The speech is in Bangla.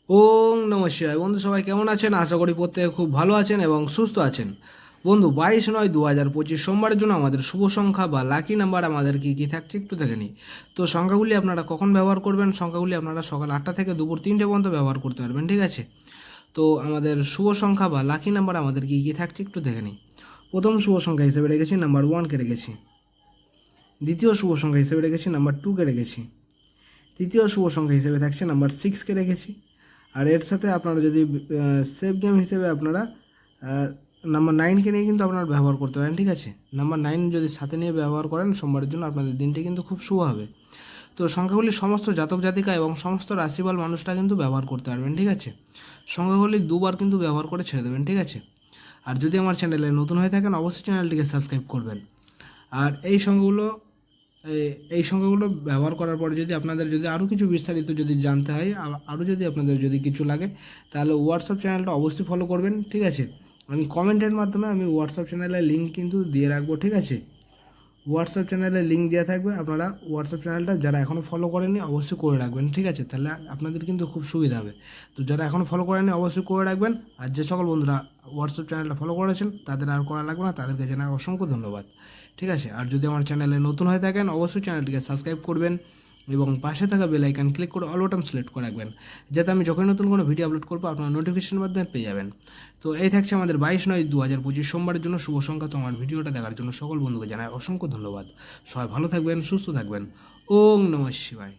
ওং নমঃ শিবায়। বন্ধু সবাই কেমন আছেন? আশা করি প্রত্যেকে খুব ভালো আছেন এবং সুস্থ আছেন। বন্ধু 22/9/2025 সোমবারের জন্য আমাদের শুভ সংখ্যা বা লাকি নাম্বার আমাদের কী কী থাকছে একটু দেখে নিই। তো সংখ্যাগুলি আপনারা কখন ব্যবহার করবেন? সংখ্যাগুলি আপনারা সকাল 8টা থেকে দুপুর 3টে পর্যন্ত ব্যবহার করতে পারবেন, ঠিক আছে? তো আমাদের শুভ সংখ্যা বা লাকি নাম্বার আমাদের কী কী থাকছে একটু দেখে নিই। প্রথম শুভ সংখ্যা হিসেবে রেখেছি নাম্বার 1কে রেখেছি। দ্বিতীয় শুভ সংখ্যা হিসেবে রেখেছি নাম্বার 2কে রেখেছি। তৃতীয় শুভ সংখ্যা হিসেবে থাকছে নাম্বার 6কে রেখেছি। আর এর সাথে আপনারা যদি সেভ গেম হিসেবে আপনারা নাম্বার 9কে নিয়ে কিন্তু আপনারা ব্যবহার করতে পারেন, ঠিক আছে? নাম্বার 9 যদি সাথে নিয়ে ব্যবহার করেন সোমবারের জন্য আপনাদের দিনটি কিন্তু খুব শুভ হবে। তো সংখ্যাগুলি সমস্ত জাতক জাতিকা এবং সমস্ত রাশিফল মানুষরা কিন্তু ব্যবহার করতে পারবেন, ঠিক আছে? সংখ্যাগুলি দুবার কিন্তু ব্যবহার করে ছেড়ে দেবেন, ঠিক আছে? আর যদি আমার চ্যানেলে নতুন হয়ে থাকেন অবশ্যই চ্যানেলটিকে সাবস্ক্রাইব করবেন। আর এই সংখ্যাগুলো ব্যবহার করার পরে যদি আপনাদের যদি আরও কিছু বিস্তারিত যদি জানতে হয়, আরও যদি আপনাদের যদি কিছু লাগে, তাহলে হোয়াটসঅ্যাপ চ্যানেলটা অবশ্যই ফলো করবেন, ঠিক আছে? আমি কমেন্টের মাধ্যমে আমি হোয়াটসঅ্যাপ চ্যানেলের লিঙ্ক কিন্তু দিয়ে রাখবো, ঠিক আছে? হোয়াটসঅ্যাপ চ্যানেলের লিঙ্ক দেওয়া থাকবে, আপনারা হোয়াটসঅ্যাপ চ্যানেলটা যারা এখনও ফলো করেননি অবশ্যই করে রাখবেন, ঠিক আছে? তাহলে আপনাদের কিন্তু খুব সুবিধা হবে। তো যারা এখনও ফলো করেননি অবশ্যই করে রাখবেন। আর যে সকল বন্ধুরা হোয়াটসঅ্যাপ চ্যানেলটা ফলো করেছেন তাদের আর করা লাগবে না, তাদেরকে জানাই অসংখ্য ধন্যবাদ, ঠিক আছে? আর যদি আমার চ্যানেলে নতুন হয়ে থাকেন অবশ্যই চ্যানেলটিকে সাবস্ক্রাইব করবেন এবং পাশে থাকা বেল আইকন ক্লিক করে অল বাটন সিলেক্ট করে রাখবেন, যাতে আমি যখন নতুন কোনো ভিডিও আপলোড করবো আপনার নোটিফিকেশনের মাধ্যমে পেয়ে যাবেন। তো এই থাকছে আমাদের 22/9/2025 সোমবারের জন্য শুভ সংখ্যা। তো আমার ভিডিওটা দেখার জন্য সকল বন্ধুকে জানাই অসংখ্য ধন্যবাদ। সবাই ভালো থাকবেন, সুস্থ থাকবেন। ওং নমঃ শিবায়।